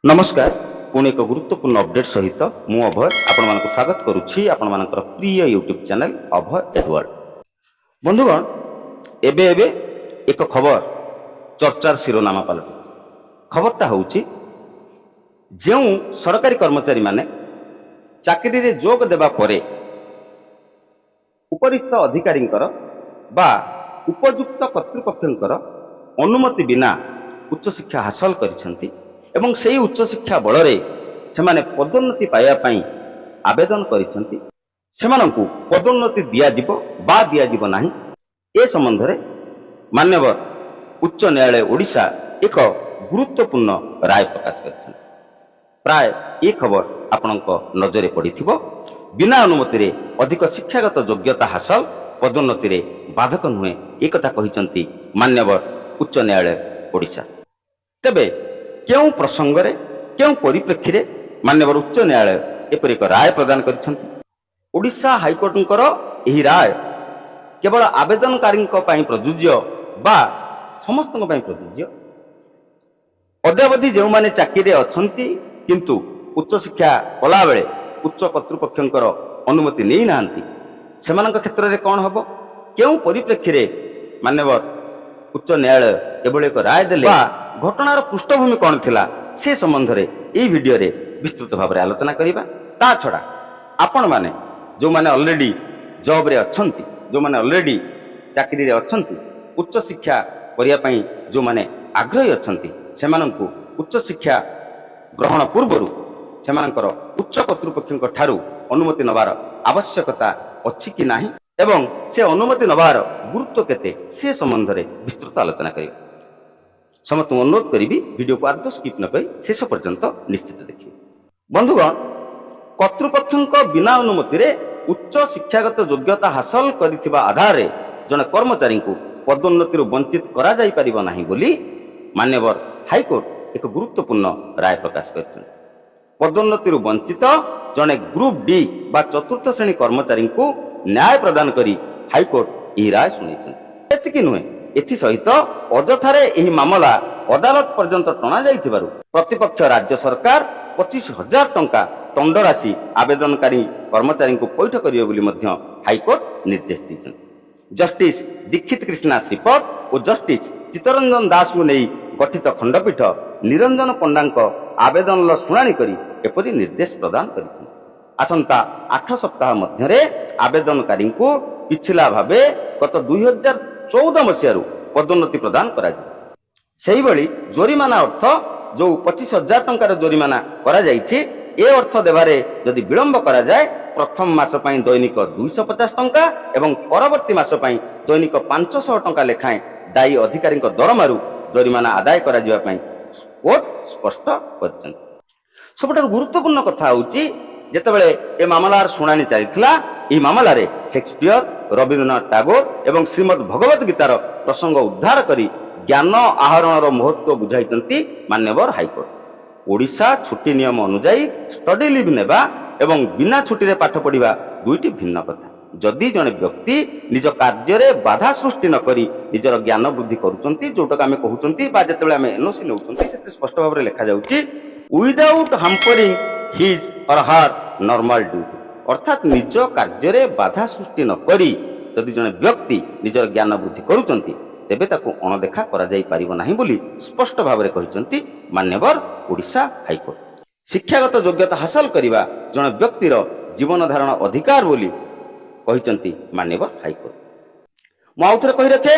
नमस्कार पुणी एक गुरुत्वपूर्ण अपडेट सहित मु अभय आपण स्वागत करुच्ची आपण मानकर प्रिय यूट्यूब चैनल अभय एडवर्ड। बंधुगण एबे एबे एक खबर चर्चार शिरोनामा पलटि खबरटा होउची जो सरकारी कर्मचारी माने चाकरी रे जोग देबा परे उपरिस्थ अधिकारींकर बा उपयुक्त कर्तृपक्षंकर अनुमति बिना उच्च शिक्षा हासिल करिसेंती एवं सेही उच्च शिक्षा बलरे सेमाने पदोन्नति पाइबा पई आवेदन करिसेंती सेमानंकु पदोन्नति दिया जिवो बा दिया जिवो नाही ए संबंध रे मान्यवर उच्च न्यायालय ओडिशा एक गुरुत्वपूर्ण राय प्रकाश करिसेंती। प्राय ए खबर आपनक नजरे पड़िथिबो बिना अनुमति रे अधिक शिक्षागत योग्यता हासिल पदोन्नति रे बाधक नुहे एक कथा कहिसेंती मान्यवर उच्च न्यायालय ओडिशा। तेबे क्यों प्रसंग रे क्यों परिप्रेक्षी रे मान्यवर उच्च न्यायालय एपरि एक राय प्रदान करिसेंती। ओडिशा हाईकोर्टंकर एही राय केवल आवेदनकारींक पई प्रযোज्य बा समस्तक पई प्रযোज्य अद्यावधि जो माने चाकरी अछंती किंतु उच्च शिक्षा कला बेले उच्च कर्तृपक्षंकर अनुमति नै नांती सेमानक क्षेत्र रे कोन हबो क्यों परिप्रेक्षी रे मान्यवर उच्च न्यायालय एभଳି एक राय देले बा घटनार पृष्ठभूमि कौन थिला से संबंध रे एई वीडियो रे विस्तृत भाव रे आलोचना करिबा। ता छडा आपण माने जो माने ऑलरेडी जॉब रे अछंती जो माने ऑलरेडी चाकरी रे अछंती उच्च शिक्षा करिया पई जो माने आग्रही अछंती सेमानंकु उच्च शिक्षा ग्रहण पूर्वरु सेमानकर उच्च कर्तृपक्षक ठारू अनुमति नबार आवश्यकता अछि कि नाही एवं से अनुमति नबार गुरुत्व केते से संबंध रे विस्तृत आलोचना करिबा। समस्त अनुरोध करी वीडियो को आदौ स्किप न करी शेष पर्यंत निश्चित देखिए। बंधुगण कर्तृपक्षों बिना अनुमति रे उच्च शिक्षागत योग्यता हासिल करिथिबा आधार रे जने कर्मचारी को पदोन्नति वंचित करा जाई परिबो नाही बोली मान्यवर हाईकोर्ट एक गुरुत्वपूर्ण राय प्रकाश करिसेंती। पदोन्नति वंचित जने ग्रुप डी बा चतुर्थ श्रेणी कर्मचारी को न्याय प्रदान करी हाईकोर्ट यह राय सुनिसेंती। एतिकी नुहे एथि सहित अजथारे एही मामला अदालत पर्यंत टणा जाइथिबारु प्रतिपक्ष राज्य सरकार 25,000 टंका दंड राशि आवेदनकारी कर्मचारी को पैठ करियो बोली मध्य हाईकोर्ट निर्देश दैछन्ति। जस्टिस दीक्षित कृष्णा श्रीपद और जस्टिस चित्तरंजन दास को नहीं गठित खंडपीठ निरंजन पंडांक आवेदन शुणाणी करी एपरि निर्देश प्रदान करिछन्ति। आसंता 8 सप्ताह मध्यरे आवेदनकारी को पिछला भावे गत 2014 मसीह पदोन्नति प्रदान करा सेही भली जोरिमाना अर्थ जो 25,000 टंकार जोरिमाना करा जायछि ए अर्थ देबारे जदि विलंब करा जाए प्रथम मास पई दैनिक 250 टंका एवं परवर्ती मास पई दैनिक 500 टंका लेखाएं दायी अधिकारी दरमारू जोरिमाना आदाय करा जिवा पई कोर्ट स्पष्ट करछन। सबटार गुरुत्वपूर्ण कथा होउछि जेतेबेले ए मामलार शुणाणी चलिथिला एही मामला रे शेक्सपियर रविन्द्रनाथ टैगोर एवं श्रीमद भगवत गीतार प्रसंग उद्धार करी ज्ञान आहरणर महत्व बुझाइचंती मान्यवर हाईकोर्ट। ओडिशा छुट्टी नियम अनुसार स्टडी लीव नेबा एवं बिना छुट्टी रे पाठ पढ़िबा दुईटी भिन्न कथा। जदि जने व्यक्ति निज कार्य रे बाधा सृष्टि न करी निजर ज्ञान वृद्धि करूचंती जोटक आमे कहउचंती बा जेतेबेले आमे एनओसी नेउचंती सेते स्पष्ट भाव रे लिखा जाउची विदाउट हैम्परिंग हिज और हर नॉर्मल ड्यूटी अर्थात निज कार्य रे बाधा सृष्टि न करी जदि जने व्यक्ति निजर ज्ञान वृद्धि करूचंती तेबे ताको अणदेखा करा जाई परिबो नाही बोली स्पष्ट भाव रे कहिचंती मान्यवर ओडिशा हाईकोर्ट। शिक्षागत योग्यता हासिल करिबा जने व्यक्तिर जीवन धारण अधिकार बोली कहिचंती मान्यवर हाईकोर्ट। मु आउथरे कहि रखे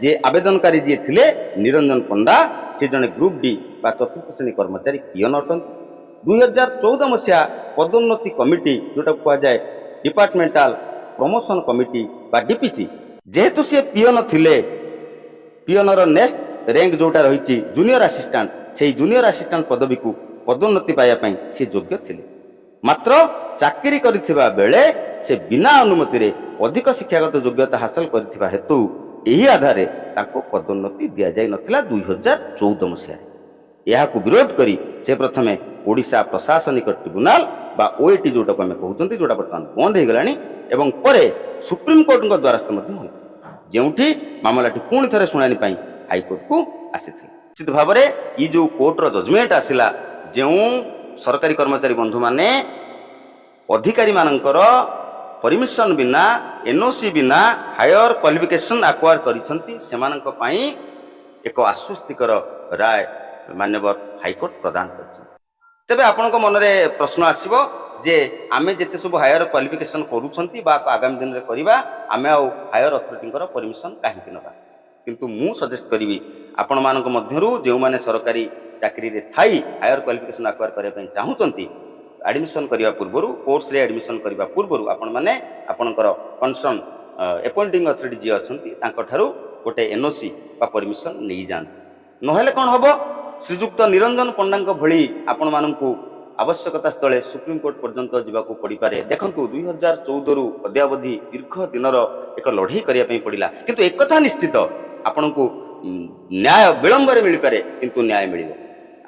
जे आवेदनकारी जे थिले निरंजन पंडा से जने ग्रुप डी बा चतुर्थ श्रेणी कर्मचारी पियन अटंती। 2014 मसीहा पदोन्नति कमिटी जोटा कहा जाए डिपार्टमेंटाल प्रमोशन कमिटी बा डीपीसी जेहेतु से पियन थिले पियनर नेक्स्ट रैंक जोटा रही जूनियर असिस्टेंट से जूनियर असिस्टेंट पदवी को पदोन्नति पाइबा पई से योग्य थिले मात्र चाकरी करिथिबा बेले से बिना अनुमति रे अधिक शिक्षागत योग्यता हासिल करिथिबा हेतु एही आधारे ताको पदोन्नति दिया जाय नथिला 2014 मसीहा। यह विरोध करी से प्रथमे ओडिशा प्रशासनिक ट्रिब्यूनाल बा ओएटी जोटा को आमे कहउचंती जोटा वर्तमान बंद हे गलानी एवं परे सुप्रीम कोर्ट को द्वारस्थ मध्य होई जेउठी मामलाटी पुणी थरे शुणाणी पई हाईकोर्ट को आसीथिला। निश्चित भाव में ये जो कोर्टर जजमेंट आसला ଯେଉଁ ସରକାରୀ କର୍ମଚାରୀ ବନ୍ଧୁ ମାନେ ଅଧିକାରୀ ମାନଙ୍କର परमिशन बिना एनओसी बिना हायर क्वालिफिकेशन आक्वायर करिसंती सेमानंक पई एक आश्वस्तिकर राय मान्यवर हाईकोर्ट प्रदान करिसंती। तेबे आपनक मनरे प्रश्न आसीबो जे आमे जेते सब हायर क्वालिफिकेशन करूछंती बा आगामी दिन रे करिबा आमे आ हायर अथॉरिटींकर परमिशन काहे कि नबा। किंतु मु सजेस्ट करिवि आपण मानक मध्यरु जेउ माने सरकारी चाकरी रे थाई हायर क्वालिफिकेशन आक्वायर करे पई चाहुचंती एडमिशन करने पूर्व कोर्स रे एडमिशन करने पूर्व आपण मैंने आपणकर कनसर्न अपॉइंटिंग अथॉरिटी जी अच्छा गोटे एनओसी बा परमिशन नहीं जाते नहेले कौन हम श्रीजुक्त निरंजन पंडा भली आपण मानू आवश्यकता स्थले सुप्रीम कोर्ट पर्यंत जावाक पड़ पारे। देखु 2014 रु अद्यावधि दीर्घ दिनर एक लड़ई करने पड़ा किंतु एक कथा निश्चित आपण को न्याय विलंब मिल पारे किंतु न्याय मिल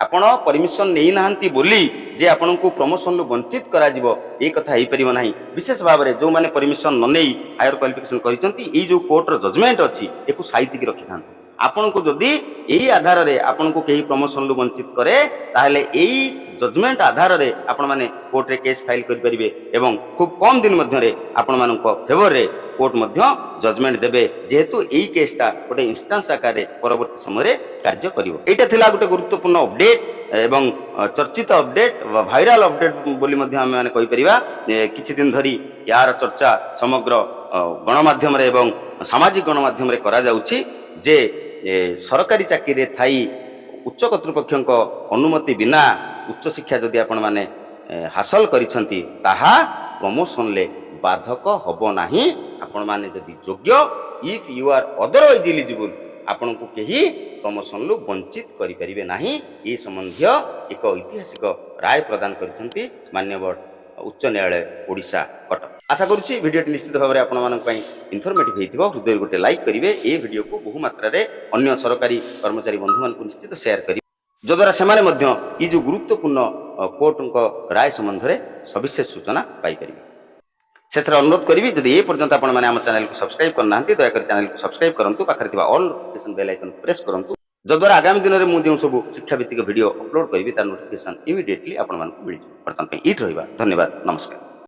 आपण परमिशन नहीं नाहंती बोली जे आपण को प्रमोशन लु वंचित करा जिवो ए कथा हेई परिबो नाही। विशेष भाव में जो माने परमिशन न नेई हायर क्वालिफिकेशन करिसंती ए जो कोर्ट रो जजमेंट अछि एकु साहित्य की रखि थांतो आपण को जदी एही आधार रे आपण को केही प्रमोशन लु वंचित करे ताहले एही जजमेंट आधार रे आपण माने कोर्ट रे केस फाइल करि परिबे एवं खूब कम दिन मध्य रे आपण मानको फेवर रे कोर्ट मध्य जजमेंट देबे जेहेतु एही केसटा गोटे इंस्टेंस आकार परवर्ती समय कार्य करिवो। एटा थिला गोटे गुरुत्वपूर्ण अपडेट एवं चर्चित अपडेट भाइराल अपडेट बोली मध्य आमे माने कहि परिबा। किछि दिन धरी यार चर्चा समग्र गणमाध्यम रे एवं सामाजिक गणमाध्यम रे करा जाउछि जे सरकारी चाकरी रे थाई उच्च कर्तृपक्षक अनुमति बिना उच्च शिक्षा जदि आपण माने हासिल करिसंती ताहा प्रमोशन ले बाधक हबो नाही। आपण माने जदि योग्य if you are otherwise eligible आपण को केही प्रमोशन लु वंचित करि परिबे नाही। ए संबंधी एक ऐतिहासिक राय प्रदान करिसंती माननीय उच्च न्यायालय ओडिशा कटक। आशा करुच्ची भिडियो निश्चित भाव में आपण मानक पई इनफॉर्मेटिव हेतिबो हृदय गोटे लाइक करिवे ए भिडियो को बहु मात्रा रे अन्य सरकारी कर्मचारी बंधु मान को निश्चित शेयर करिवे जद्वारा सेमाने मध्य ई जो गुरुत्वपूर्ण कोर्टक राय संबंध रे सविशेष सूचना पाई परिवे। शेष अनुरोध करी जदि ए पर्यंत आपण माने हम चैनल को सब्सक्राइब करना दयाकोरी चैनल को सब्सक्राइब करंतु पाखरे थिबा all notification bell icon press करंतु जद्वारा आगामी दिन में मुझे सब शिक्षा भित्तिक वीडियो अपलोड करी तार नोटिफिकेशन इमिडिएटली आपण मानक मिल वर्तमान पे इट रहिबा। धन्यवाद नमस्कार।